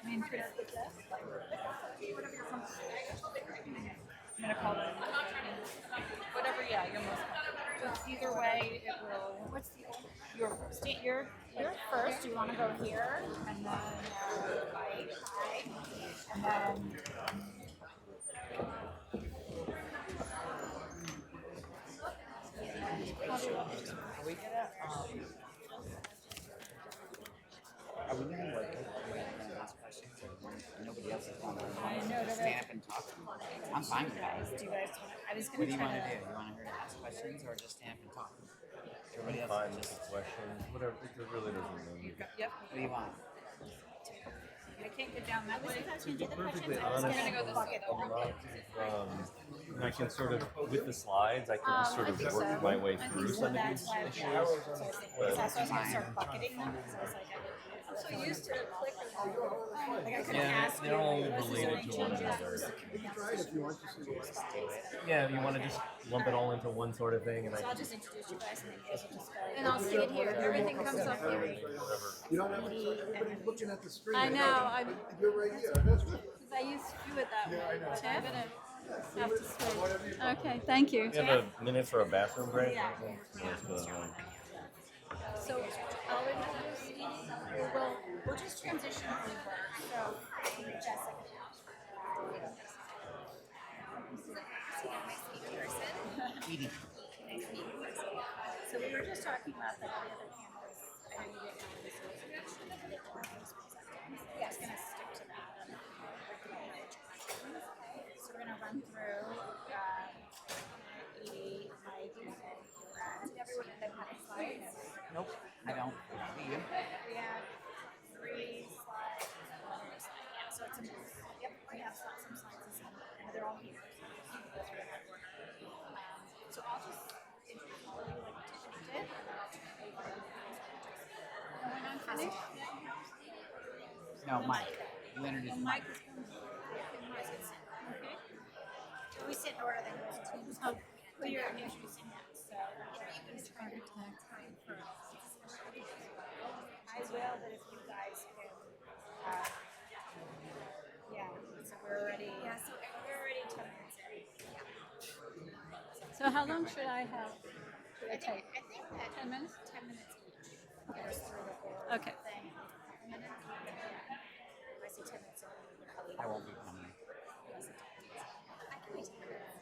I mean, whatever you're comfortable with. I'm gonna call it whatever. Yeah, you're most comfortable. So either way, it will. What's the old? You're first. You're first. You want to go here, and then hi, and then. Are we gonna are we gonna work it? Are we gonna ask questions? Or nobody else is going to stand up and talk. I'm fine with that. Do you guys want? I was What gonna do you try want to to. do? You want her to ask questions or just stand up and talk? Everybody else Fine is with just. the questions, whatever. It really doesn't matter. Yep. What do you want? I can't get down that way. To be perfectly honest, gonna go this way. a lot of, I can sort of, with the slides, I can sort of work my way through some of these issues. Because I was gonna start bucketing them. Because I was like, I'm so used to the clicker. Like I couldn't Yeah, ask they're all you, what's the related to zoning one changes? another. You can try it if you want to see what. Yeah, you want to just lump it all into one sort of thing, and I So I'll can just introduce you guys and then you guys will just go. And I'll see it here. Everything comes up here. whatever. You don't have, everybody's looking at the screen. I know. I'm. You're right here. That's good. I used to do it that way. I know. But I'm gonna have to switch. Okay. Thank you. You have a minute for a bathroom break? Yeah. So I'll introduce you. We'll just transition over. So Jessica. Edie. So we were just talking about the other cameras. I know you didn't know this was. Yeah, it's gonna stick to that. So we're gonna run through Edie, Mike, and everyone that had a slide. Nope, I don't. Do you? We have 3 slides. Yeah, so it's a mix. Yep, we have some slides and they're all here. So I'll just introduce all of you like Tiffany did, and then I'll turn it over. And when I'm finished, No, Mike. You introduced Mike. Mike is going to sit. Okay. So we sit in order, then goes to teams. Oh, well, you're introducing that. So you can turn time for discussion. I will, but if you guys can, yeah. So we're already. Yeah. So we're already 10 minutes in. So how long should I have? I think that 10 minutes? 10 minutes each. Get us through the whole Okay. thing. I see 10 minutes. I won't be coming. I can wait 10 minutes.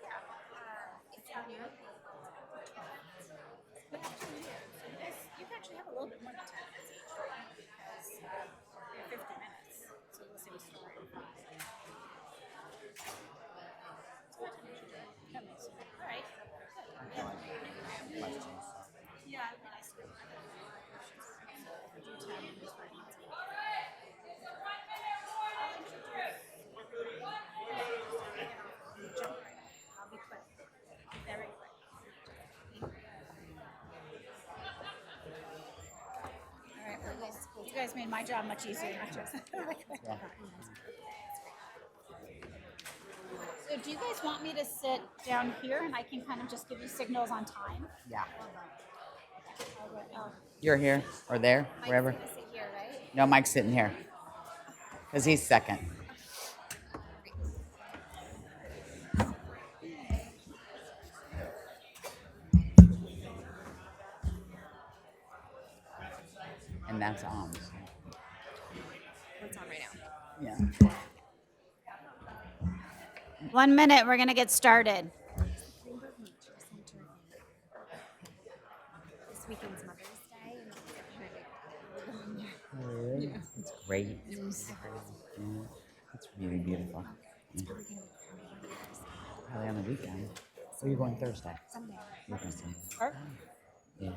Yeah. It's down here. We have 2 years. So you can actually have a little bit more than 10 minutes each. Because we have 50 minutes. So we'll see what's story. So what time should you do? 10 minutes. All right. Questions. Yeah, it'd be nice to do 10 minutes. I'll be quick. Very quick. All right, well, you guys made my job much easier, not just. Yeah. So do you guys want me to sit down here and I can kind of just give you signals on time? Yeah. Oh, You're here or there, wherever. Mike's gonna sit here, right? No, Mike's sitting here. Because he's second. And that's on. It's on right now. Yeah. 1 minute, we're gonna get started. This weekend's Mother's Day. It's great. Yeah. It's really beautiful. Yeah. Probably on the weekend. So you're going Thursday? Sunday. You're going Sunday. Or- Yeah.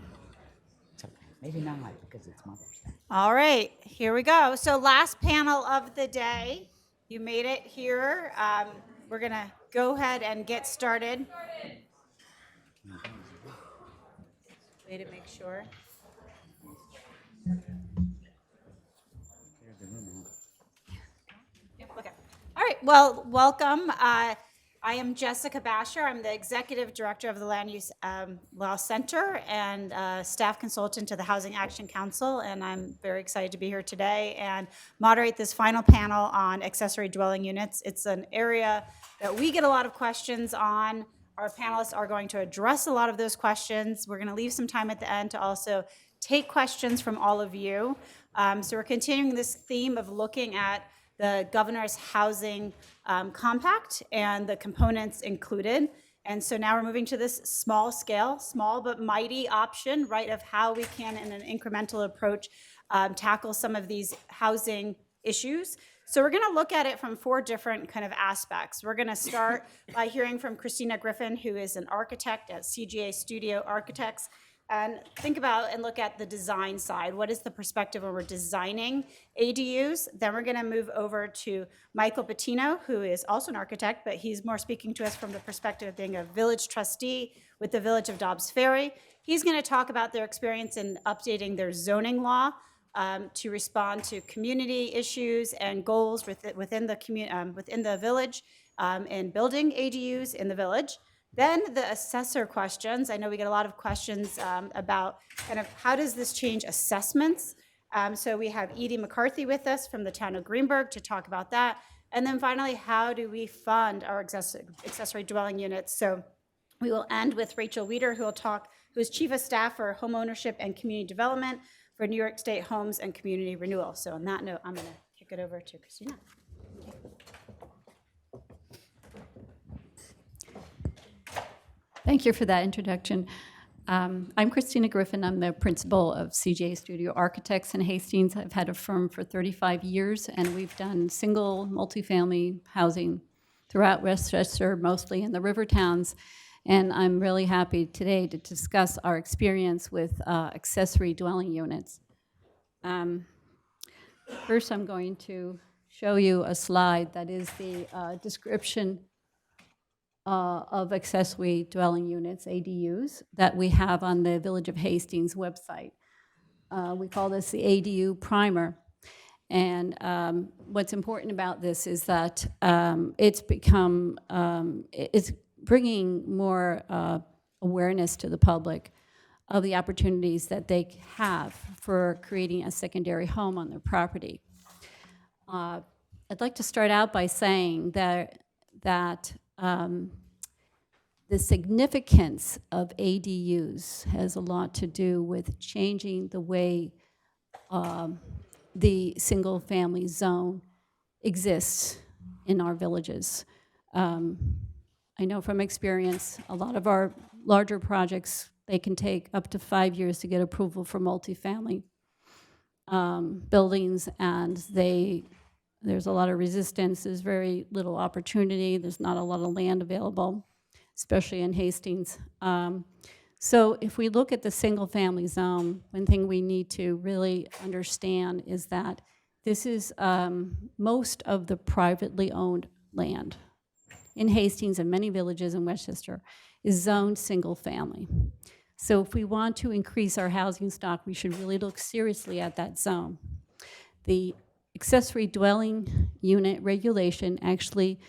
It's okay. Maybe not because it's Mother's Day. All right, here we go. So last panel of the day, you made it here. We're gonna go ahead and get started. Way to make sure. Clear the room out. Okay. All right. Well, welcome. I am Jessica Basher. I'm the Executive Director of the Land Use Law Center and staff consultant to the Housing Action Council, and I'm very excited to be here today and moderate this final panel on accessory dwelling units. It's an area that we get a lot of questions on. Our panelists are going to address a lot of those questions. We're going to leave some time at the end to also take questions from all of you. So we're continuing this theme of looking at the governor's housing compact and the components included. And so now we're moving to this small scale, small but mighty option, right, of how we can, in an incremental approach, tackle some of these housing issues. So we're going to look at it from 4 different kind of aspects. We're going to start by hearing from Christina Griffin, who is an architect at CGA Studio Architects, and think about and look at the design side. What is the perspective when we're designing ADUs? Then we're going to move over to Michael Bettino, who is also an architect, but he's more speaking to us from the perspective of being a village trustee with the village of Dobbs Ferry. He's going to talk about their experience in updating their zoning law to respond to community issues and goals within the village and building ADUs in the village. Then the assessor questions. I know we get a lot of questions about kind of how does this change assessments. So we have Edie McCarthy with us from the town of Greenberg to talk about that. And then finally, how do we fund our accessory dwelling units? So we will end with Rachel Weeder, who is Chief of Staff for Home Ownership and Community Development for New York State Homes and Community Renewal. So on that note, I'm going to kick it over to Christina. Thank you for that introduction. I'm Christina Griffin. I'm the principal of CGA Studio Architects in Hastings. I've had a firm for 35 years, and we've done single, multifamily housing throughout Westchester, mostly in the river towns. And I'm really happy today to discuss our experience with accessory dwelling units. First, I'm going to show you a slide that is the description of accessory dwelling units, ADUs, that we have on the Village of Hastings website. We call this the ADU primer. And what's important about this is that it's bringing more awareness to the public of the opportunities that they have for creating a secondary home on their property. I'd like to start out by saying that the significance of ADUs has a lot to do with changing the way the single-family zone exists in our villages. I know from experience, a lot of our larger projects, they can take up to 5 years to get approval for multifamily buildings, and there's a lot of resistance, there's very little opportunity, there's not a lot of land available, especially in Hastings. So if we look at the single-family zone, one thing we need to really understand is that this is most of the privately owned land in Hastings and many villages in Westchester is zoned single-family. So if we want to increase our housing stock, we should really look seriously at that zone. The accessory dwelling unit regulation actually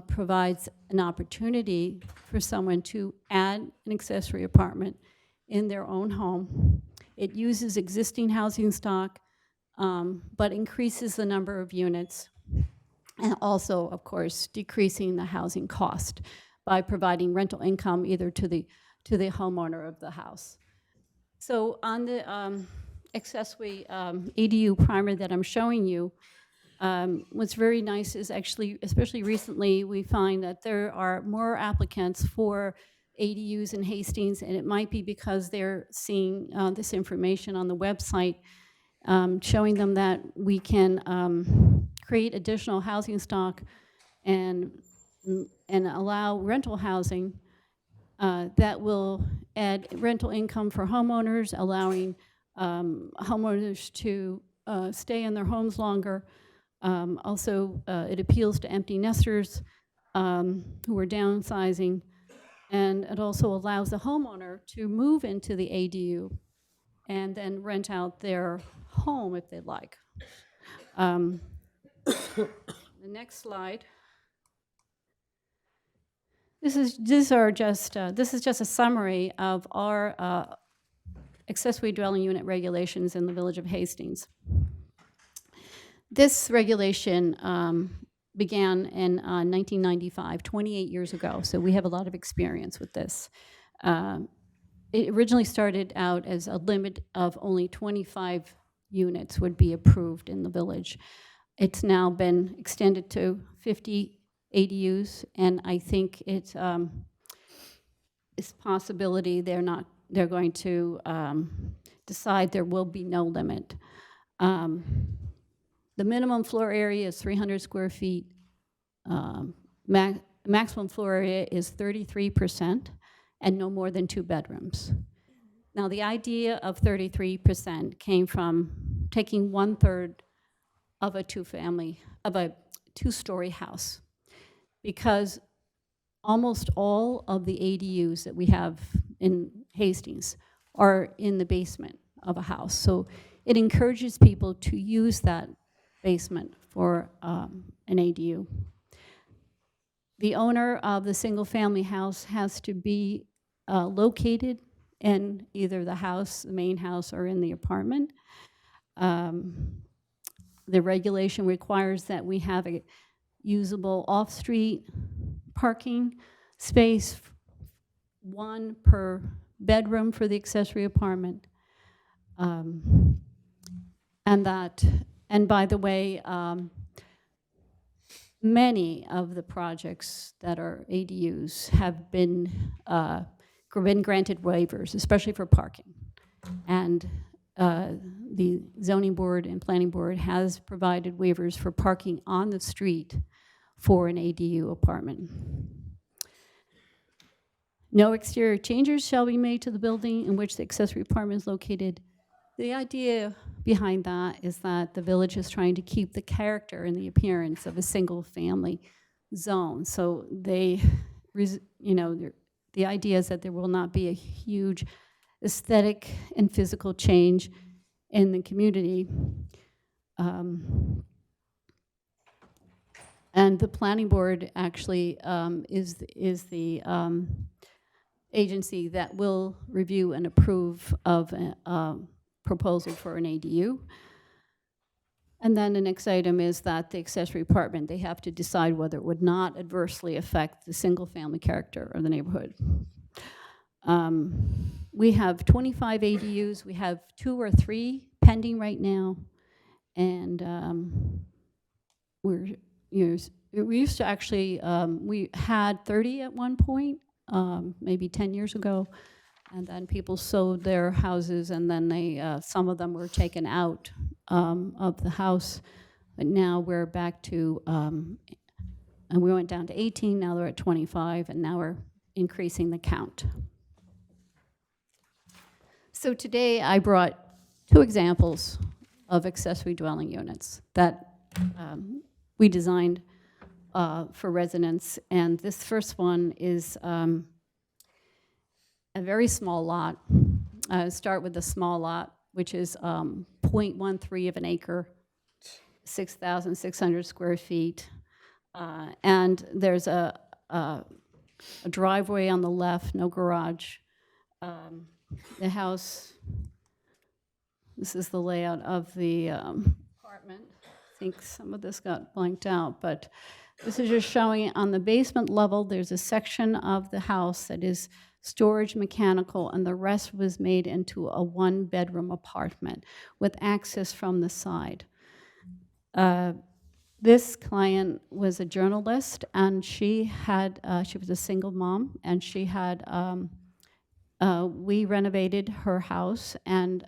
provides an opportunity for someone to add an accessory apartment in their own home. It uses existing housing stock, but increases the number of units, and also, of course, decreasing the housing cost by providing rental income either to the homeowner of the house. So on the accessory ADU primer that I'm showing you, what's very nice is actually, especially recently, we find that there are more applicants for ADUs in Hastings, and it might be because they're seeing this information on the website, showing them that we can create additional housing stock and allow rental housing that will add rental income for homeowners, allowing homeowners to stay in their homes longer. Also, it appeals to empty nesters who are downsizing, and it also allows the homeowner to move into the ADU and then rent out their home if they'd like. The next slide This is just a summary of our accessory dwelling unit regulations in the Village of Hastings. This regulation began in 1995, 28 years ago, so we have a lot of experience with this. It originally started out as a limit of only 25 units would be approved in the village. It's now been extended to 50 ADUs, and I think it's possibility they're going to decide there will be no limit. The minimum floor area is 300 square feet. Maximum floor area is 33%, and no more than 2 bedrooms. Now, the idea of 33% came from taking 1/3 of a two-story house, because almost all of the ADUs that we have in Hastings are in the basement of a house. So it encourages people to use that basement for an ADU. The owner of the single-family house has to be located in either the house, the main house, or in the apartment. The regulation requires that we have a usable off-street parking space, 1 per bedroom for the accessory apartment. And by the way, many of the projects that are ADUs have been granted waivers, especially for parking. And the zoning board and planning board has provided waivers for parking on the street for an ADU apartment. No exterior changes shall be made to the building in which the accessory apartment is located. The idea behind that is that the village is trying to keep the character and the appearance of a single-family zone. So the idea is that there will not be a huge aesthetic and physical change in the community. And the planning board actually is the agency that will review and approve of a proposal for an ADU. And then the next item is that the accessory apartment, they have to decide whether it would not adversely affect the single-family character of the neighborhood. We have 25 ADUs. We have 2 or 3 pending right now, and we used to actually we had 30 at one point, maybe 10 years ago, and then people sold their houses, and then they some of them were taken out of the house. But now we're back to, and we went down to 18. Now they're at 25, and now we're increasing the count. So today I brought 2 examples of accessory dwelling units that we designed for residents. And this first one is a very small lot. Start with the small lot, which is 0.13 of an acre, 6,600 square feet. And there's a driveway on the left, no garage. The house, this is the layout of the apartment. I think some of this got blanked out, but this is just showing it on the basement level. There's a section of the house that is storage, mechanical, and the rest was made into a 1-bedroom apartment with access from the side. This client was a journalist, and she was a single mom, and she had, we renovated her house and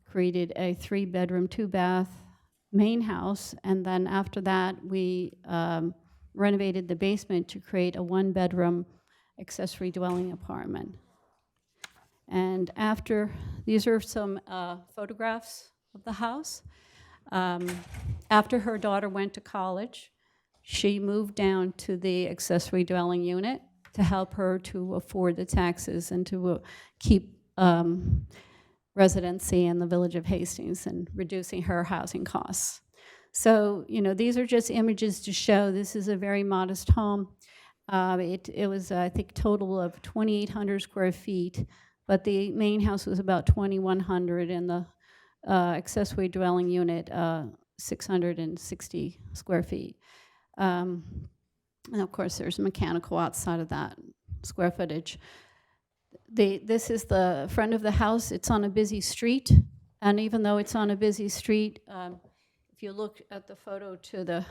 created a 3-bedroom, 2-bath main house, and then after that, we renovated the basement to create a 1-bedroom accessory dwelling apartment. And after, these are some photographs of the house. After her daughter went to college, she moved down to the accessory dwelling unit to help her to afford the taxes and to keep residency in the Village of Hastings and reducing her housing costs. So, these are just images to show this is a very modest home. It was, I think, total of 2,800 square feet, but the main house was about 2,100, and the accessory dwelling unit, 660 square feet. And of course, there's mechanical outside of that square footage. This is the front of the house. It's on a busy street, and even though it's on a busy street, if you look at the photo to the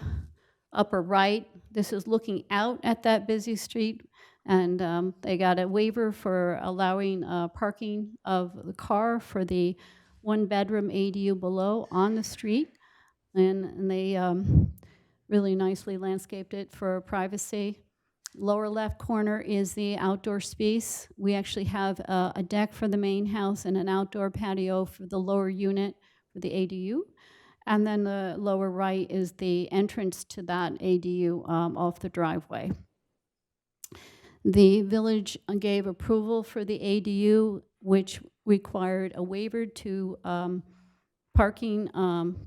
upper right, this is looking out at that busy street, and they got a waiver for allowing parking of the car for the one-bedroom ADU below on the street, and they really nicely landscaped it for privacy. Lower left corner is the outdoor space. We actually have a deck for the main house and an outdoor patio for the lower unit for the ADU. And then the lower right is the entrance to that ADU off the driveway. The village gave approval for the ADU, which required a waiver to parking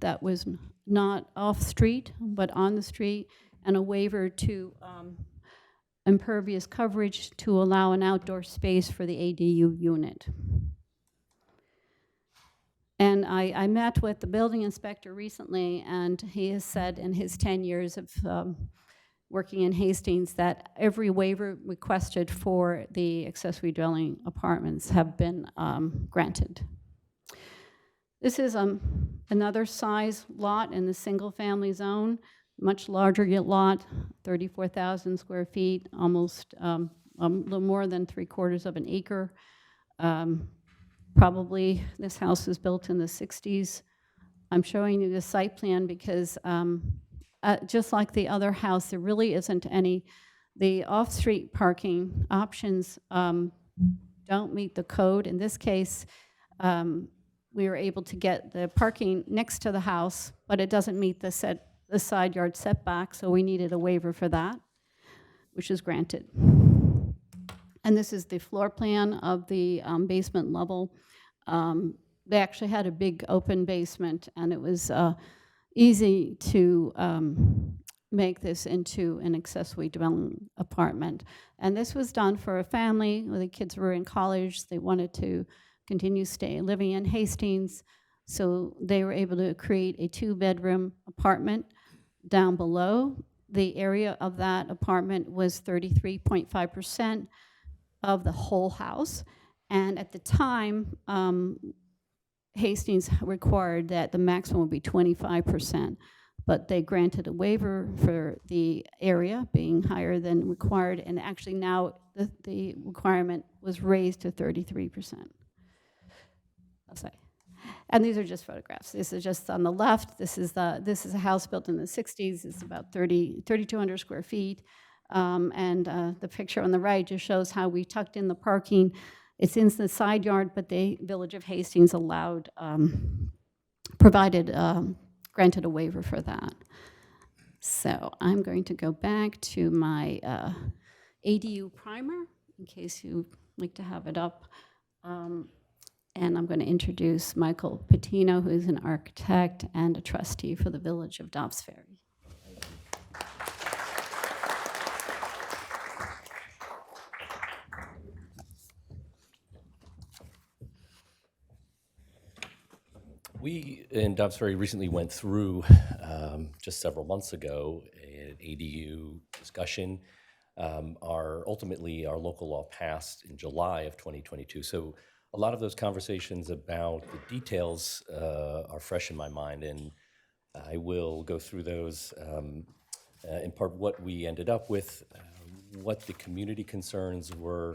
that was not off-street, but on the street, and a waiver to impervious coverage to allow an outdoor space for the ADU unit. And I met with the building inspector recently, and he has said in his 10 years of working in Hastings that every waiver requested for the accessory dwelling apartments have been granted. This is another size lot in the single-family zone, much larger lot, 34,000 square feet, almost a little more than 3/4 of an acre. Probably this house was built in the 60s. I'm showing you the site plan because just like the other house, there really isn't any, the off-street parking options don't meet the code. In this case, we were able to get the parking next to the house, but it doesn't meet the side yard setback, so we needed a waiver for that, which is granted. And this is the floor plan of the basement level. They actually had a big open basement, and it was easy to make this into an accessory dwelling apartment. And this was done for a family where the kids were in college. They wanted to continue living in Hastings, so they were able to create a 2-bedroom apartment down below. The area of that apartment was 33.5% of the whole house, and at the time, Hastings required that the maximum would be 25%, but they granted a waiver for the area being higher than required, and actually now the requirement was raised to 33%. Okay. And these are just photographs. This is just on the left. This is a house built in the 60s. It's about 3,200 square feet. The picture on the right just shows how we tucked in the parking. It's in the side yard, but the Village of Hastings granted a waiver for that. So I'm going to go back to my ADU primer, in case you'd like to have it up. And I'm going to introduce Michael Patino, who is an architect and a trustee for the Village of Dobbs Ferry. We in Dobbs Ferry recently went through, just several months ago, an ADU discussion. Ultimately, our local law passed in July of 2022. So a lot of those conversations about the details are fresh in my mind, and I will go through those in part what we ended up with, what the community concerns were,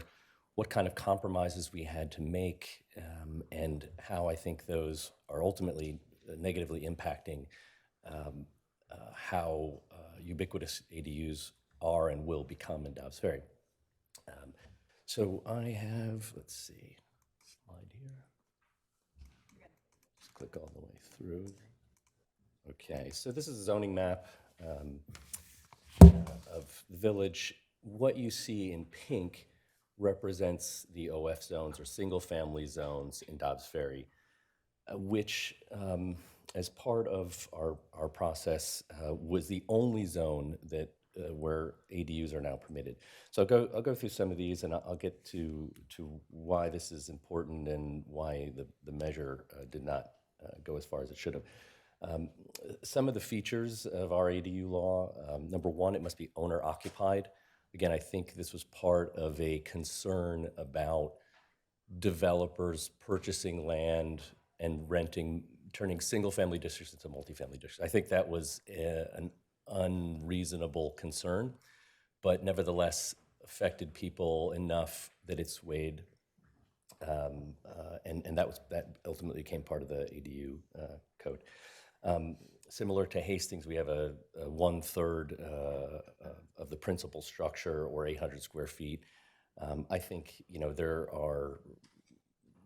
what kind of compromises we had to make, and how I think those are ultimately negatively impacting how ubiquitous ADUs are and will become in Dobbs Ferry. So I have, let's see, slide here. Just click all the way through. Okay, so this is a zoning map of the village. What you see in pink represents the OF zones, or single-family zones, in Dobbs Ferry, which, as part of our process, was the only zone that where ADUs are now permitted. So I'll go through some of these, and I'll get to why this is important and why the measure did not go as far as it should have. Some of the features of our ADU law, number one, it must be owner occupied. Again, I think this was part of a concern about developers purchasing land and renting, turning single-family districts into multifamily districts. I think that was an unreasonable concern, but nevertheless affected people enough that it swayed, and that ultimately became part of the ADU code. Similar to Hastings, we have a 1/3 of the principal structure, or 800 square feet. I think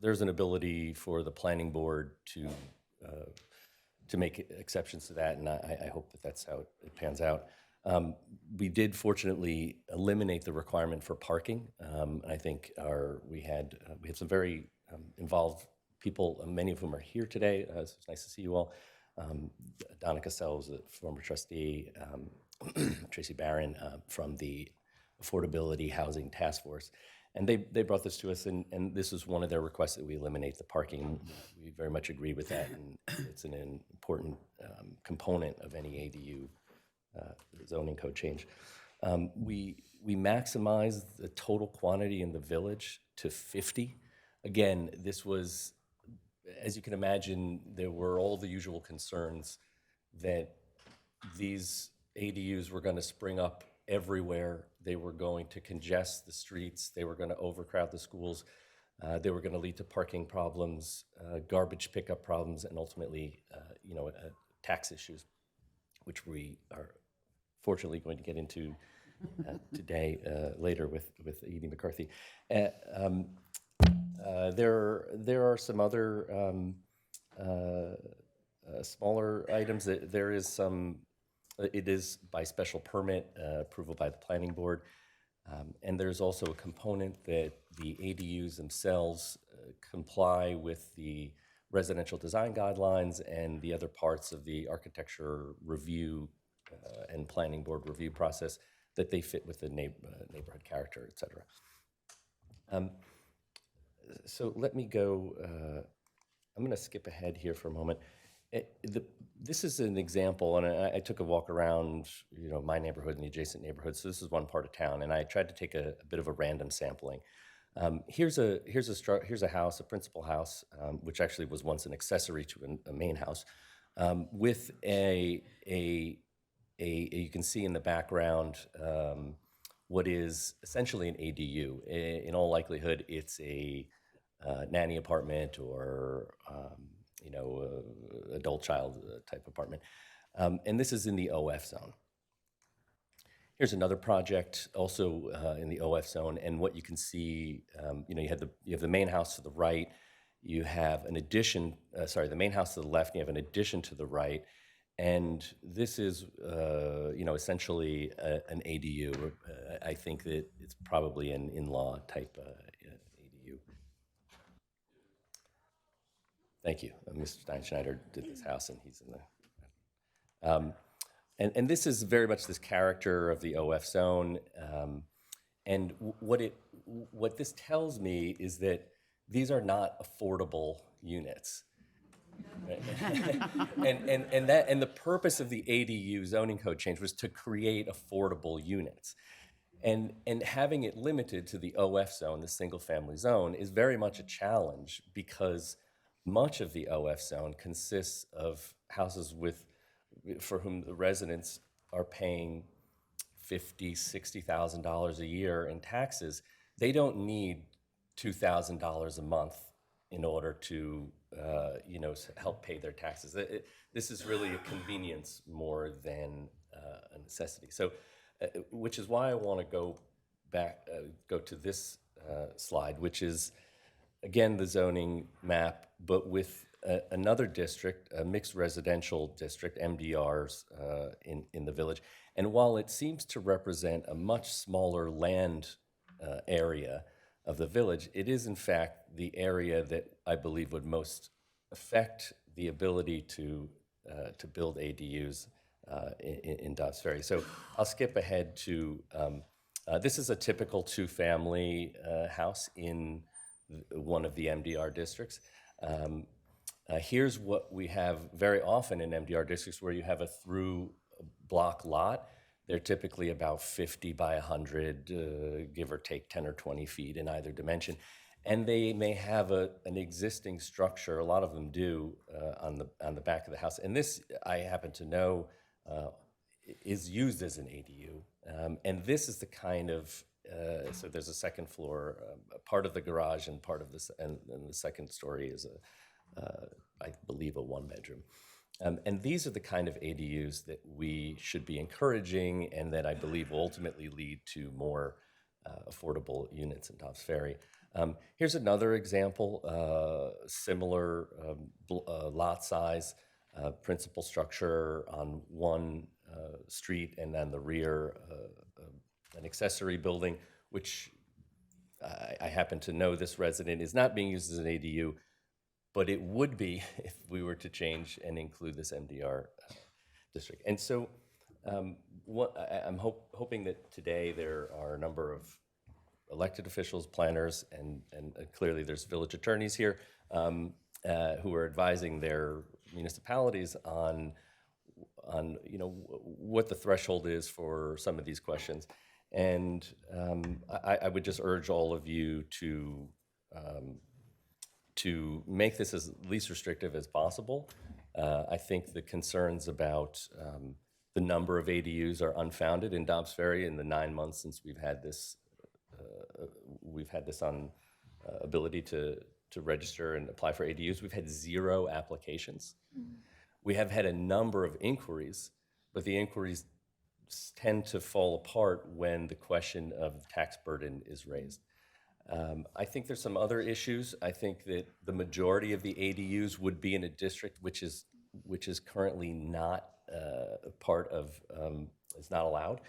there's an ability for the planning board to make exceptions to that, and I hope that's how it pans out. We did fortunately eliminate the requirement for parking. I think we had some very involved people, many of whom are here today. It's nice to see you all. Donna Cassell was a former trustee, Tracy Barron from the Affordability Housing Task Force. And they brought this to us, and this was one of their requests, that we eliminate the parking. We very much agree with that, and it's an important component of any ADU zoning code change. We maximized the total quantity in the village to 50. Again, this was, as you can imagine, there were all the usual concerns that these ADUs were going to spring up everywhere. They were going to congest the streets. They were going to overcrowd the schools. They were going to lead to parking problems, garbage pickup problems, and ultimately, tax issues, which we are fortunately going to get into today later with Edie McCarthy. There are some other smaller items. There is some. It is by special permit, approval by the planning board. And there's also a component that the ADUs themselves comply with the residential design guidelines and the other parts of the architecture review and planning board review process, that they fit with the neighborhood character, et cetera. So let me go, I'm going to skip ahead here for a moment. This is an example, and I took a walk around, my neighborhood and the adjacent neighborhoods. So this is one part of town, and I tried to take a bit of a random sampling. Here's a house, a principal house, which actually was once an accessory to a main house, with you can see in the background what is essentially an ADU. In all likelihood, it's a nanny apartment or adult child type apartment. And this is in the OF zone. Here's another project also in the OF zone, and what you can see, you have the main house to the right, you have an addition, the main house to the left, and you have an addition to the right, and this is, essentially an ADU. I think that it's probably an in-law type ADU. Thank you. Mr. Steinschneider did this house, and he's in the... And this is very much this character of the OF zone. And what this tells me is that these are not affordable units. and the purpose of the ADU zoning code change was to create affordable units. And having it limited to the OF zone, the single family zone, is very much a challenge, because much of the OF zone consists of houses for whom the residents are paying $50,000, $60,000 a year in taxes. They don't need $2,000 a month in order to help pay their taxes. This is really a convenience more than a necessity. So, which is why I want to go to this slide, which is, again, the zoning map, but with another district, a mixed residential district, MDRs, in the village. And while it seems to represent a much smaller land area of the village, it is in fact the area that I believe would most affect the ability to build ADUs in Dobbs Ferry. So I'll skip ahead to, this is a typical two-family house in one of the MDR districts. Here's what we have very often in MDR districts where you have a through block lot. They're typically about 50 by 100, give or take 10 or 20 feet in either dimension. And they may have an existing structure, a lot of them do, on the back of the house. And this, I happen to know, is used as an ADU. And this is the kind of, so there's a second floor, part of the garage and part of this, and the second story is I believe a one-bedroom. And these are the kind of ADUs that we should be encouraging and that I believe will ultimately lead to more affordable units in Dobbs Ferry. Here's another example, similar lot size, principal structure on one street, and then the rear, an accessory building, which I happen to know this resident is not being used as an ADU, but it would be if we were to change and include this MDR district. And so I'm hoping that today there are a number of elected officials, planners, and clearly there's village attorneys here who are advising their municipalities on what the threshold is for some of these questions. And I would just urge all of you to make this as least restrictive as possible. I think the concerns about the number of ADUs are unfounded in Dobbs Ferry. In the 9 months since we've had this on ability to register and apply for ADUs, we've had 0 applications. We have had a number of inquiries, but the inquiries tend to fall apart when the question of tax burden is raised. I think there's some other issues. I think that the majority of the ADUs would be in a district which is currently not part of, is not allowed.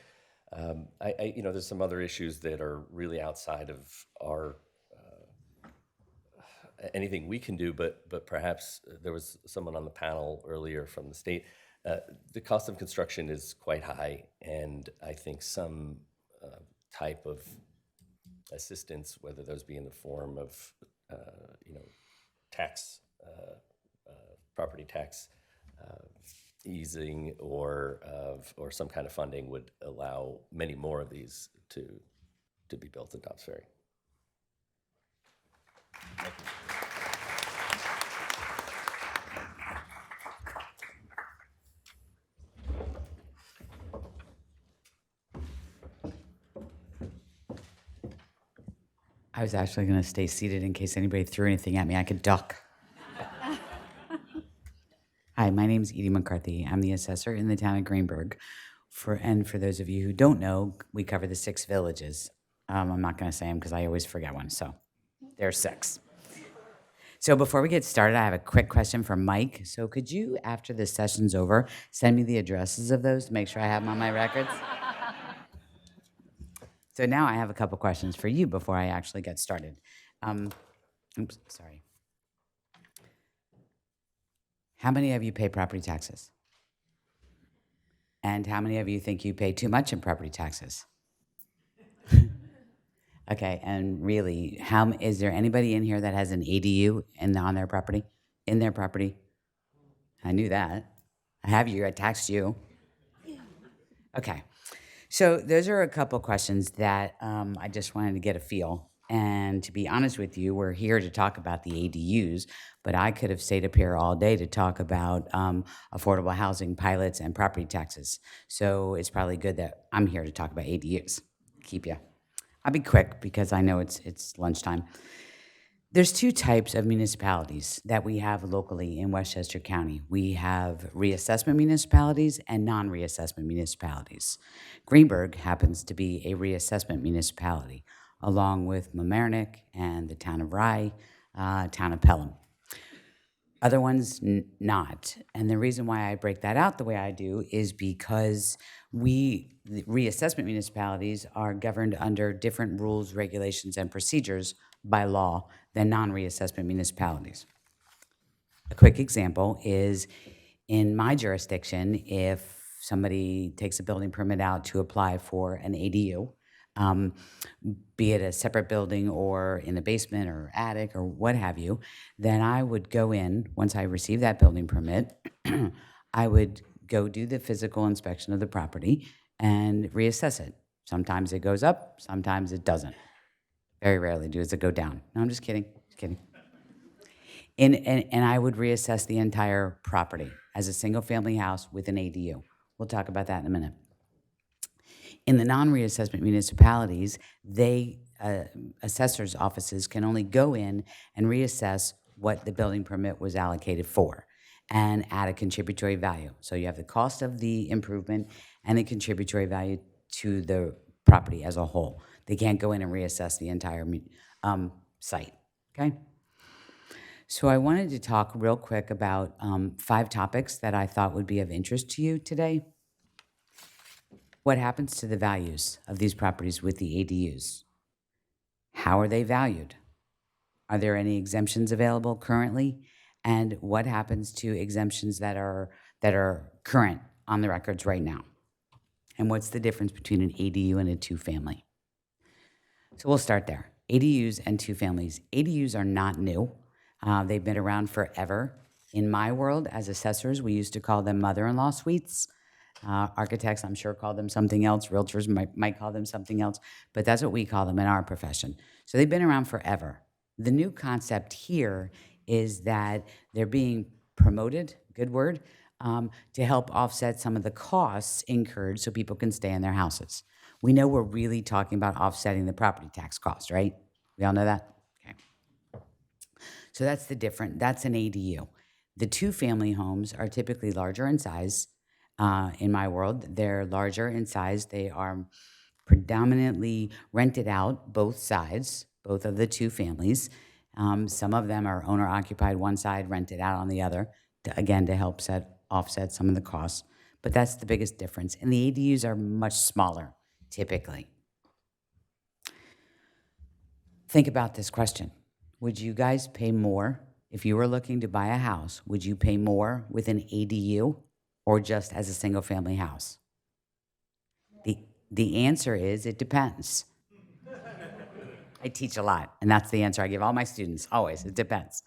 There's some other issues that are really outside of our anything we can do, but perhaps there was someone on the panel earlier from the state. The cost of construction is quite high, and I think some type of assistance, whether those be in the form of tax, property tax easing, or some kind of funding, would allow many more of these to be built in Dobbs Ferry. Thank you. I was actually going to stay seated in case anybody threw anything at me. I could duck. Hi, my name is Edie McCarthy. I'm the assessor in the town of Greenberg. For those of you who don't know, we cover the 6 villages. I'm not going to say them because I always forget one. So there's 6. So before we get started, I have a quick question for Mike. So could you, after this session's over, send me the addresses of those to make sure I have them on my records? So now I have a couple questions for you before I actually get started. Oops, sorry. How many of you pay property taxes? And how many of you think you pay too much in property taxes? Okay, and really, is there anybody in here that has an ADU on their property? In their property? I knew that. I have you, I taxed you. Okay. So those are a couple questions that I just wanted to get a feel. And to be honest with you, we're here to talk about the ADUs, but I could have stayed up here all day to talk about affordable housing pilots and property taxes. So it's probably good that I'm here to talk about ADUs. Keep you. I'll be quick because I know it's lunchtime. There's 2 types of municipalities that we have locally in Westchester County. We have reassessment municipalities and non-reassessment municipalities. Greenberg happens to be a reassessment municipality, along with Mamaroneck and the town of Rye, town of Pelham. Other ones not. And the reason why I break that out the way I do is because the reassessment municipalities are governed under different rules, regulations, and procedures by law than non-reassessment municipalities. A quick example is in my jurisdiction, if somebody takes a building permit out to apply for an ADU, um, be it a separate building or in a basement or attic or what have you, then I would go in, once I receive that building permit, I would go do the physical inspection of the property and reassess it. Sometimes it goes up, sometimes it doesn't. Very rarely does it go down. No, I'm just kidding, just kidding. And I would reassess the entire property as a single-family house with an ADU. We'll talk about that in a minute. In the non-reassessment municipalities, assessors' offices can only go in and reassess what the building permit was allocated for and add a contributory value. So you have the cost of the improvement and a contributory value to the property as a whole. They can't go in and reassess the entire site, okay? So I wanted to talk real quick about 5 topics that I thought would be of interest to you today. What happens to the values of these properties with the ADUs? How are they valued? Are there any exemptions available currently? And what happens to exemptions that are current on the records right now? And what's the difference between an ADU and a two-family? So we'll start there. ADUs and two families. ADUs are not new. They've been around forever. In my world, as assessors, we used to call them mother-in-law suites. Architects, I'm sure, call them something else. Realtors might call them something else, but that's what we call them in our profession. So they've been around forever. The new concept here is that they're being promoted, good word, to help offset some of the costs incurred so people can stay in their houses. We know we're really talking about offsetting the property tax cost, right? We all know that? Okay. So that's that's an ADU. The two-family homes are typically larger in size. In my world, they're larger in size. They are predominantly rented out, both sides, both of the two families. Some of them are owner-occupied one side, rented out on the other, to help offset some of the costs. But that's the biggest difference. And the ADUs are much smaller, typically. Think about this question. Would you guys pay more if you were looking to buy a house? Would you pay more with an ADU or just as a single-family house? The answer is it depends. I teach a lot, and that's the answer I give all my students, always. It depends.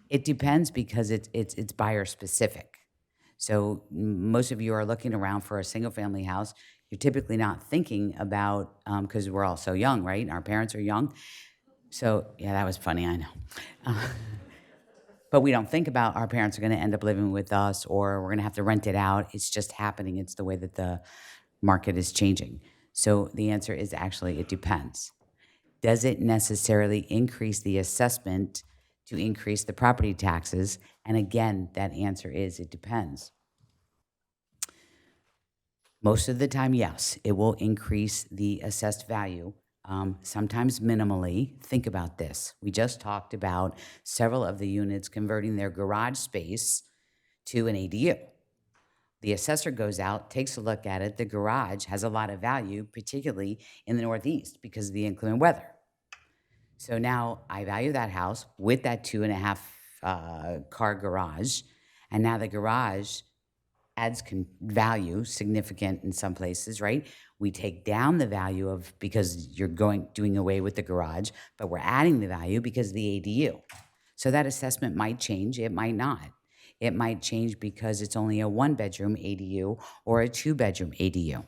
It depends because it's buyer-specific. So most of you are looking around for a single-family house. You're typically not thinking about, because we're all so young, right? And our parents are young. So, yeah, that was funny, I know. But we don't think about our parents are going to end up living with us or we're going to have to rent it out. It's just happening. It's the way that the market is changing. So the answer is actually it depends. Does it necessarily increase the assessment to increase the property taxes? And again, that answer is it depends. Most of the time, yes, it will increase the assessed value. Sometimes minimally. Think about this. We just talked about several of the units converting their garage space to an ADU. The assessor goes out, takes a look at it. The garage has a lot of value, particularly in the Northeast because of the inclement weather. So now I value that house with that 2.5 car garage, and now the garage adds value, significant in some places, right? We take down the value of, because you're doing away with the garage, but we're adding the value because of the ADU. So that assessment might change, it might not. It might change because it's only a 1-bedroom ADU or a 2-bedroom ADU.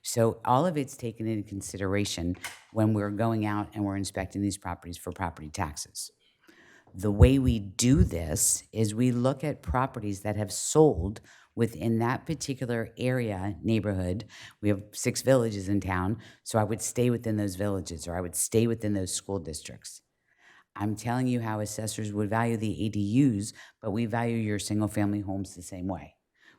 So all of it's taken into consideration when we're going out and we're inspecting these properties for property taxes. The way we do this is we look at properties that have sold within that particular area, neighborhood. We have 6 villages in town, so I would stay within those villages or I would stay within those school districts. I'm telling you how assessors would value the ADUs, but we value your single-family homes the same way.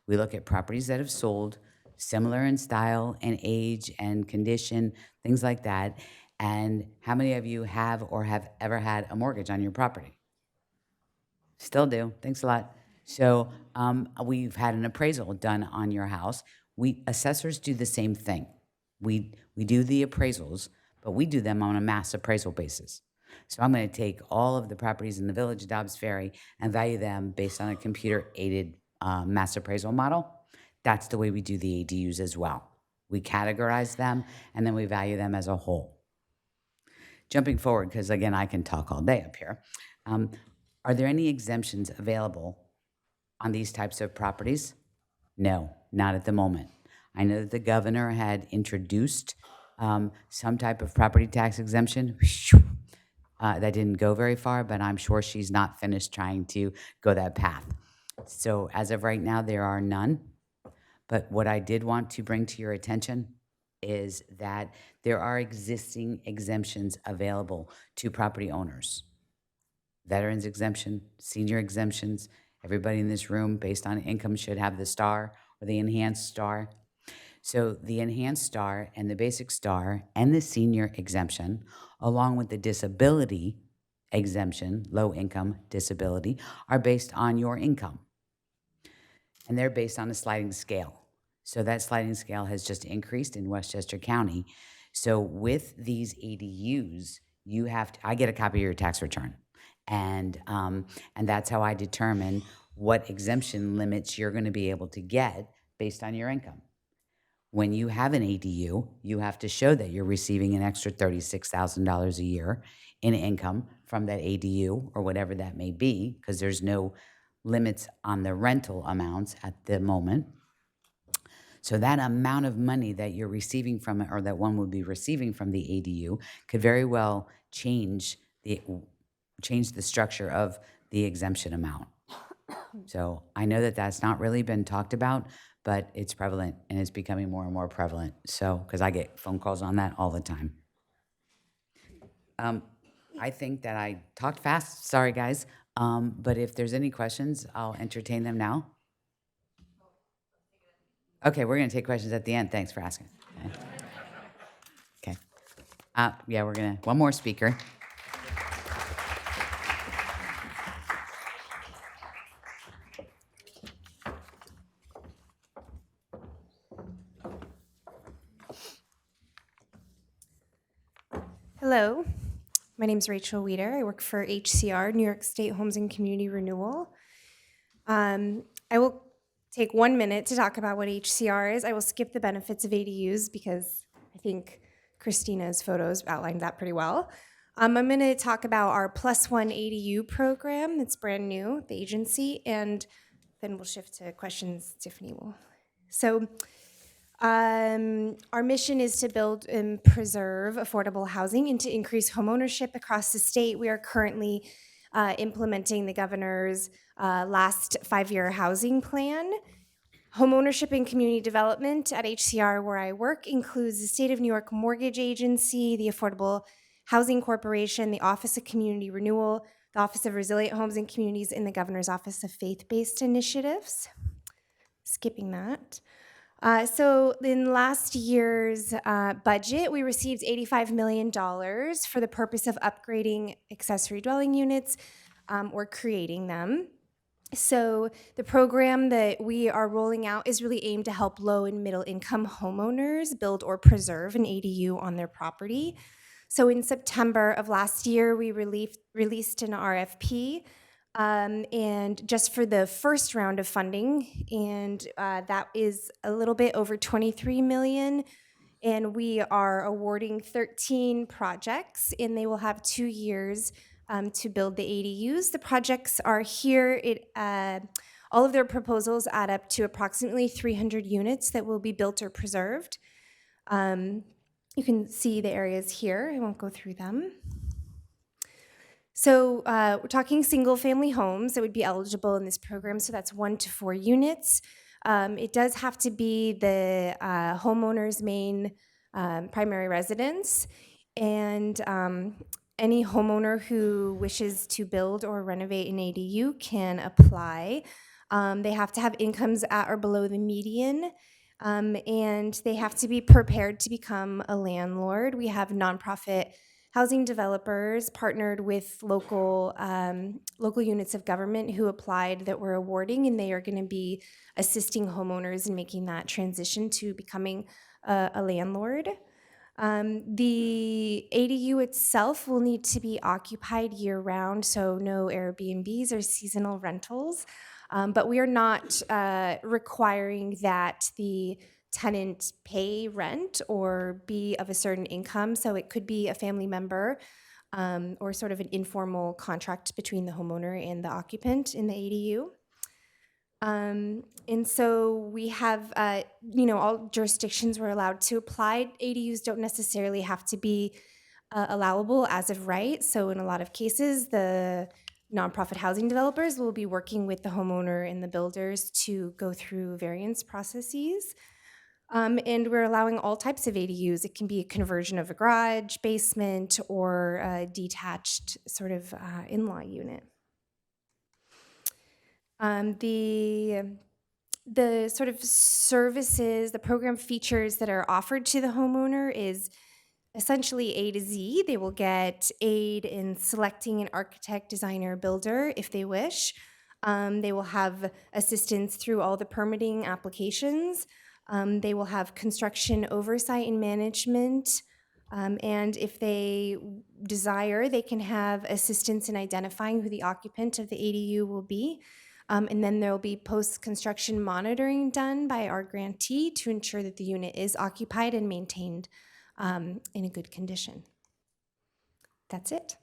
We look at properties that have sold, similar in style and age and condition, things like that. And how many of you have or have ever had a mortgage on your property? Still do. Thanks a lot. So we've had an appraisal done on your house. Assessors do the same thing. We do the appraisals, but we do them on a mass appraisal basis. So I'm going to take all of the properties in the village of Dobbs Ferry and value them based on a computer-aided mass appraisal model. That's the way we do the ADUs as well. We categorize them, and then we value them as a whole. Jumping forward, because again, I can talk all day up here. Are there any exemptions available on these types of properties? No, not at the moment. I know that the governor had introduced some type of property tax exemption. That didn't go very far, but I'm sure she's not finished trying to go that path. So as of right now, there are none. But what I did want to bring to your attention is that there are existing exemptions available to property owners. Veterans exemption, senior exemptions, everybody in this room based on income should have the star or the enhanced star. So the enhanced star and the basic star and the senior exemption, along with the disability exemption, low income disability, are based on your income. And they're based on a sliding scale. So that sliding scale has just increased in Westchester County. So with these ADUs, you have to, I get a copy of your tax return. And that's how I determine what exemption limits you're going to be able to get based on your income. When you have an ADU, you have to show that you're receiving an extra $36,000 a year in income from that ADU or whatever that may be, because there's no limits on the rental amounts at the moment. So that amount of money that you're receiving from it, or that one would be receiving from the ADU, could very well change the structure of the exemption amount. So I know that that's not really been talked about, but it's prevalent and it's becoming more and more prevalent. So, because I get phone calls on that all the time. I think that I talked fast. Sorry, guys. But if there's any questions, I'll entertain them now. Okay, we're going to take questions at the end. Thanks for asking. Okay. Yeah, we're going to, one more speaker. Hello, my name is Rachel Weeder. I work for HCR, New York State Homes and Community Renewal. I will take 1 minute to talk about what HCR is. I will skip the benefits of ADUs because I think Christina's photos outlined that pretty well. I'm going to talk about our +1 ADU program that's brand new, the agency, and then we'll shift to questions Tiffany will. So our mission is to build and preserve affordable housing and to increase homeownership across the state. We are currently implementing the governor's last 5-year housing plan. Homeownership and community development at HCR, where I work, includes the State of New York Mortgage Agency, the Affordable Housing Corporation, the Office of Community Renewal, the Office of Resilient Homes and Communities, and the Governor's Office of Faith-Based Initiatives. Skipping that. So in last year's budget, we received $85 million for the purpose of upgrading accessory dwelling units or creating them. So the program that we are rolling out is really aimed to help low and middle income homeowners build or preserve an ADU on their property. So in September of last year, we released an RFP and just for the first round of funding, and that is a little bit over $23 million, and we are awarding 13 projects, and they will have 2 years to build the ADUs. The projects are here. All of their proposals add up to approximately 300 units that will be built or preserved. You can see the areas here. I won't go through them. So we're talking single-family homes that would be eligible in this program, so that's 1 to 4 units. It does have to be the homeowner's main primary residence, and any homeowner who wishes to build or renovate an ADU can apply. They have to have incomes at or below the median, and they have to be prepared to become a landlord. We have nonprofit housing developers partnered with local units of government who applied that we're awarding, and they are going to be assisting homeowners in making that transition to becoming a landlord. The ADU itself will need to be occupied year-round, so no Airbnbs or seasonal rentals. But we are not requiring that the tenant pay rent or be of a certain income. So it could be a family member or sort of an informal contract between the homeowner and the occupant in the ADU. And so we have, all jurisdictions were allowed to apply. ADUs don't necessarily have to be allowable as of right. So in a lot of cases, the nonprofit housing developers will be working with the homeowner and the builders to go through variance processes. And we're allowing all types of ADUs. It can be a conversion of a garage, basement, or a detached sort of in-law unit. The sort of services, the program features that are offered to the homeowner is essentially A to Z. They will get aid in selecting an architect, designer, builder if they wish. They will have assistance through all the permitting applications. They will have construction oversight and management. And if they desire, they can have assistance in identifying who the occupant of the ADU will be. And then there will be post-construction monitoring done by our grantee to ensure that the unit is occupied and maintained in a good condition. That's it.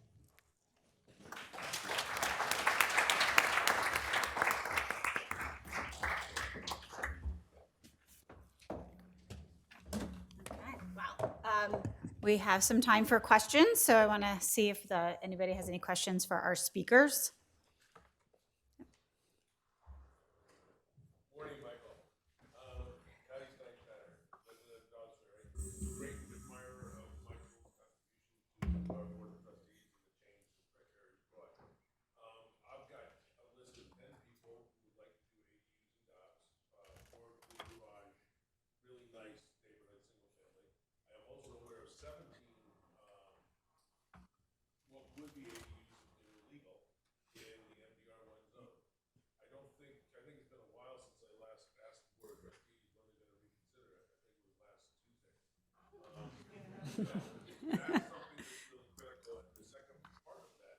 We have some time for questions, so I want to see if anybody has any questions for our speakers. Morning, Michael. Patty Steinschneider, resident of Dog's Great admirer of Michael's contribution to our board of trustees and the change the criteria he brought. I've got a list of 10 people who would like to do ADUs and docks, 4 blue garage, really nice neighborhood, single family. I am also aware of 17 what would be ADUs if they were legal in the MDR1 zone. I think it's been a while since I last asked the board of trustees when they're going to reconsider it. I think it was last Tuesday. That's something that's really critical. And the second part of that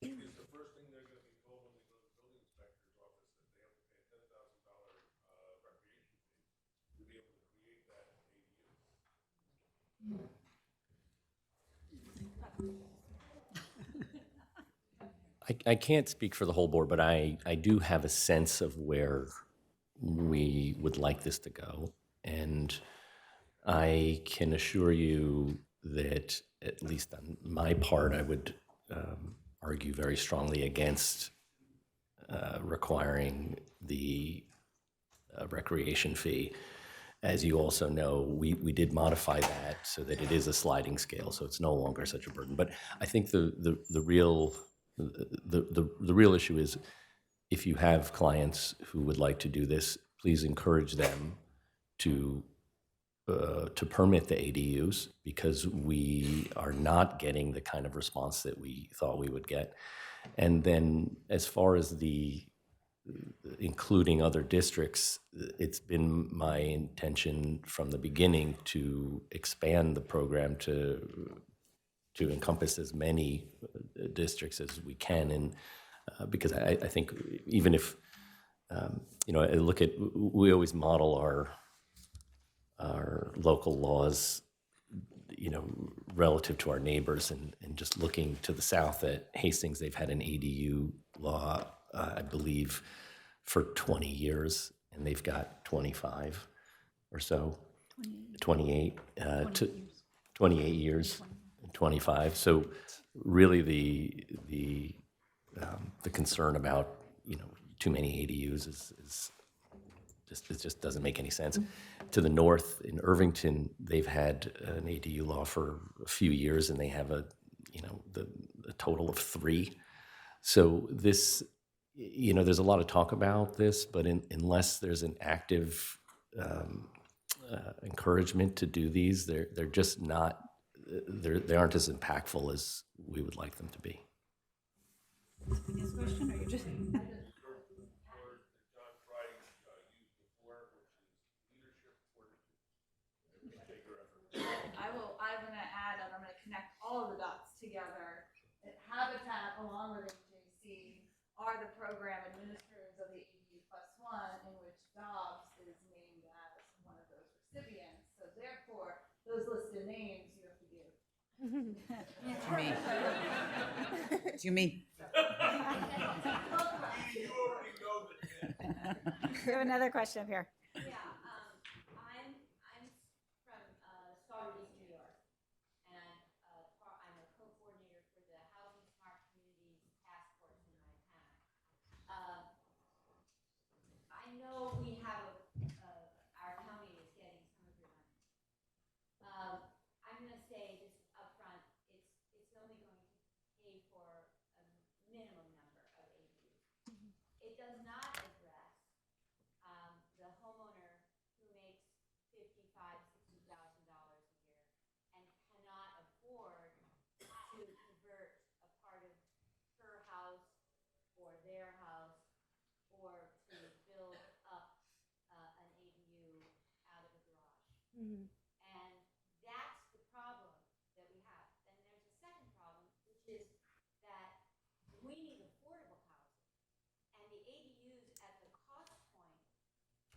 is the first thing they're going to be told when they go to the building inspector's office that they have to pay a $10,000 recreation fee to be able to create that ADU. I can't speak for the whole board, but I do have a sense of where we would like this to go. And I can assure you that, at least on my part, I would argue very strongly against requiring the recreation fee. As you also know, we did modify that so that it is a sliding scale, so it's no longer such a burden. But I think the real issue is, if you have clients who would like to do this, please encourage them to permit the ADUs, because we are not getting the kind of response that we thought we would get. And then, as far as including other districts, it's been my intention from the beginning to expand the program to encompass as many districts as we can. And because I think even if, we always model our local laws, relative to our neighbors, and just looking to the south at Hastings, they've had an ADU law, I believe, for 20 years, and they've got 25 or so, 28 years, 25. So really the concern about, too many ADUs is just doesn't make any sense. To the north, in Irvington, they've had an ADU law for a few years, and they have a total of 3. So this, there's a lot of talk about this, but unless there's an active encouragement to do these, they're just not, they aren't as impactful as we would like them to be. This question, or you just? I'm going to add, and I'm going to connect all of the dots together. That Habitat, along with HJC, are the program administrators of the Dobbs is named as one of those recipients, so therefore, those listed names you have to give. To me. You already know that. We have another question up here. Yeah, I'm from Strawberries, New York, and I'm a co-coordinator for the Housing Smart Communities Task Force in my town. I know we have our county is getting some of your money. I'm going to say this upfront: it's only going to pay for a minimum number of ADUs. It does not address the homeowner who makes $50,000 to $60,000 a year and cannot afford to convert a part of her house or their house or to build up an ADU out of a garage. And that's the problem that we have. Then there's a second problem, which is that we need affordable housing. And the ADUs at the cost point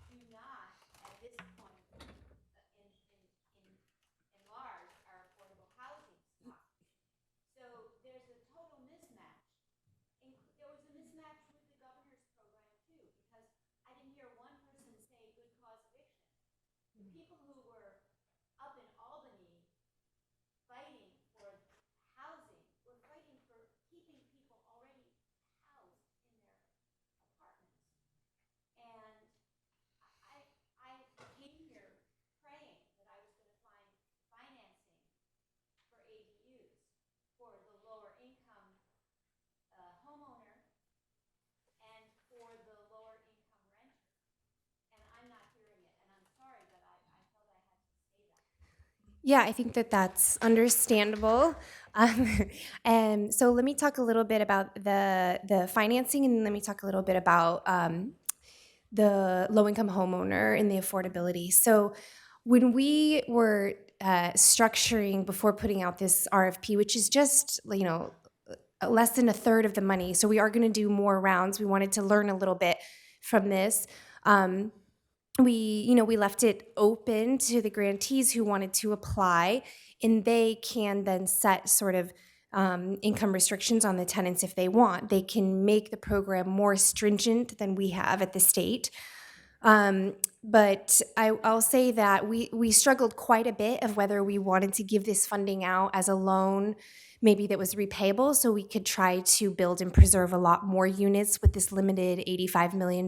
do not, at this point, in large, our affordable housing stock. So there's a total mismatch. There was a mismatch with the governor's program too, because I didn't hear one person say good cause eviction. The people who were up in Albany fighting for housing were fighting for keeping people already housed in their apartments. And I came here praying that I was going to find financing for ADUs for the lower income homeowner and for the lower income renter. And I'm not hearing it. And I'm sorry, but I felt I had to say that. Yeah, I think that that's understandable. And so let me talk a little bit about the financing, and let me talk a little bit about the low-income homeowner and the affordability. So when we were structuring before putting out this RFP, which is just, less than a third of the money, so we are going to do more rounds. We wanted to learn a little bit from this. We left it open to the grantees who wanted to apply, and they can then set sort of income restrictions on the tenants if they want. They can make the program more stringent than we have at the state. But I'll say that we struggled quite a bit of whether we wanted to give this funding out as a loan, maybe that was repayable, so we could try to build and preserve a lot more units with this limited $85 million.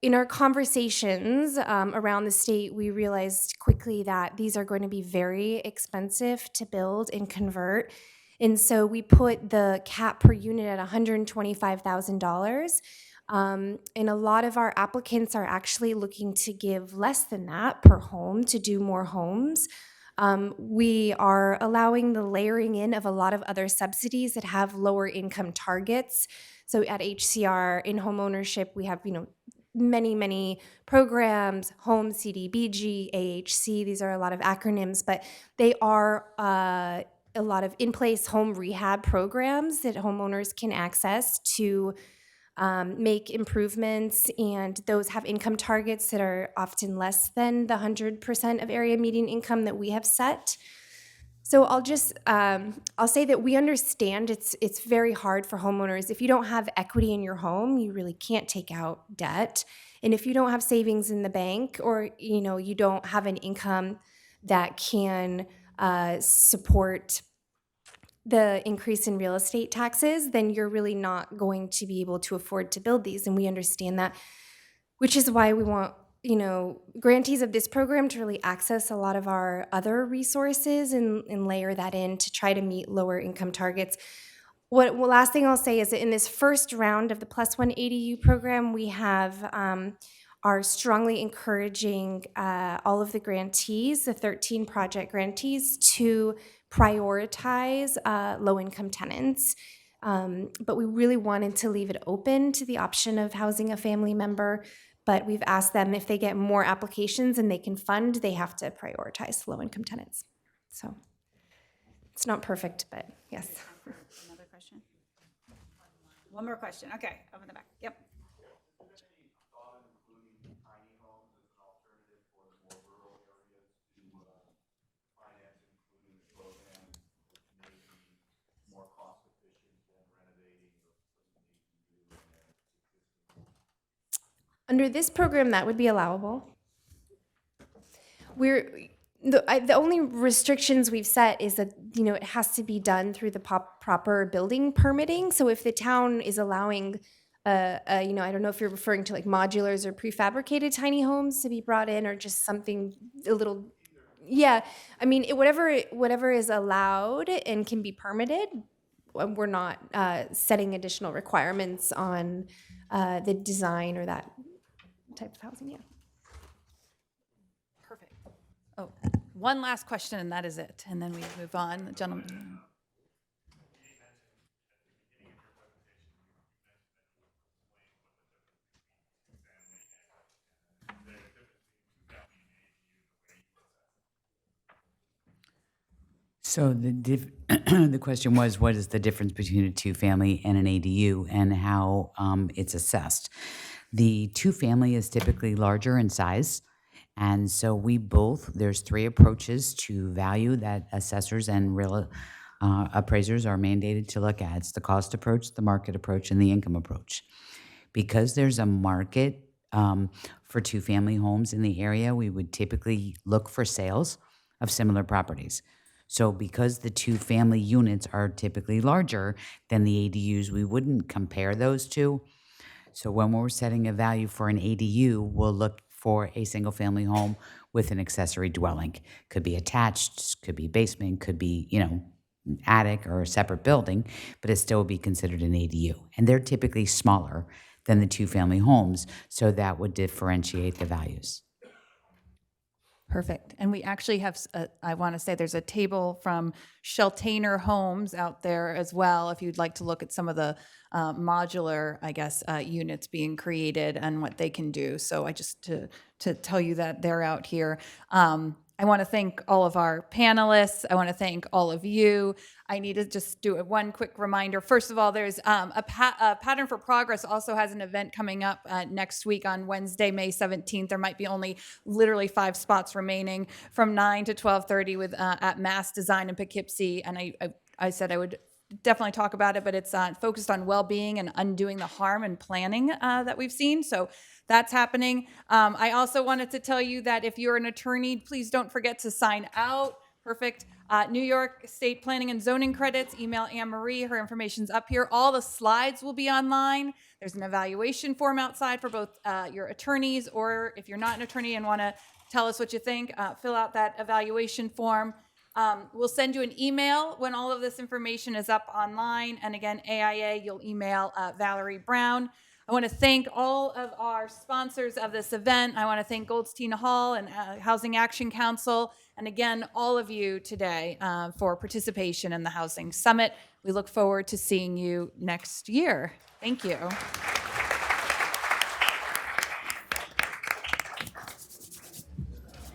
In our conversations around the state, we realized quickly that these are going to be very expensive to build and convert. And so we put the cap per unit at $125,000. And a lot of our applicants are actually looking to give less than that per home to do more homes. We are allowing the layering in of a lot of other subsidies that have lower income targets. So at HCR, in home ownership, we have, many programs, Home, CDBG, AHC. These are a lot of acronyms, but they are a lot of in-place home rehab programs that homeowners can access to make improvements, and those have income targets that are often less than the 100% of area median income that we have set. So I'll say that we understand it's very hard for homeowners. If you don't have equity in your home, you really can't take out debt. And if you don't have savings in the bank, or you don't have an income that can support the increase in real estate taxes, then you're really not going to be able to afford to build these. And we understand that, which is why we want grantees of this program to really access a lot of our other resources and layer that in to try to meet lower income targets. Last thing I'll say is that in this first round of the Plus One ADU program, we are strongly encouraging all of the grantees, the 13 project grantees, to prioritize low-income tenants. But we really wanted to leave it open to the option of housing a family member. But we've asked them, if they get more applications and they can fund, they have to prioritize low-income tenants. So it's not perfect, but yes. Another question? One more question. Okay, over the back. Yep. Under this program, that would be allowable. The only restrictions we've set is that, it has to be done through the proper building permitting. So if the town is allowing, I don't know if you're referring to like modulars or prefabricated tiny homes to be brought in, or just something a little, yeah. I mean, whatever is allowed and can be permitted, we're not setting additional requirements on the design or that type of housing, yeah. Perfect. Oh, one last question, and that is it. And then we move on. The gentleman. So the question was, what is the difference between a two-family and an ADU, and how it's assessed? The two-family is typically larger in size, and so there's three approaches to value that assessors and real appraisers are mandated to look at. It's the cost approach, the market approach, and the income approach. Because there's a market for two-family homes in the area, we would typically look for sales of similar properties. So because the two-family units are typically larger than the ADUs, we wouldn't compare those two. So when we're setting a value for an ADU, we'll look for a single-family home with an accessory dwelling. Could be attached, could be basement, could be, attic or a separate building, but it still would be considered an ADU. And they're typically smaller than the two-family homes, so that would differentiate the values. Perfect. And we actually have, I want to say there's a table from Sheltainer Homes out there as well, if you'd like to look at some of the modular, units being created and what they can do. So I just to tell you that they're out here. I want to thank all of our panelists. I want to thank all of you. I need to just do one quick reminder. First of all, there's a Pattern for Progress also has an event coming up next week on Wednesday, May 17th. There might be only literally 5 spots remaining from 9 to 12:30 with at Mass Design in Poughkeepsie. And I said I would definitely talk about it, but it's focused on well-being and undoing the harm and planning that we've seen. So that's happening. I also wanted to tell you that if you're an attorney, please don't forget to sign out. Perfect. New York State Planning and Zoning credits, email Anne Marie. Her information's up here. All the slides will be online. There's an evaluation form outside for both your attorneys, or if you're not an attorney and want to tell us what you think, fill out that evaluation form. We'll send you an email when all of this information is up online. And again, AIA, you'll email Valerie Brown. I want to thank all of our sponsors of this event. I want to thank Goldstein Hall and Housing Action Council, and again, all of you today for participation in the Housing Summit. We look forward to seeing you next year. Thank you.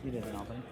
You did an opening.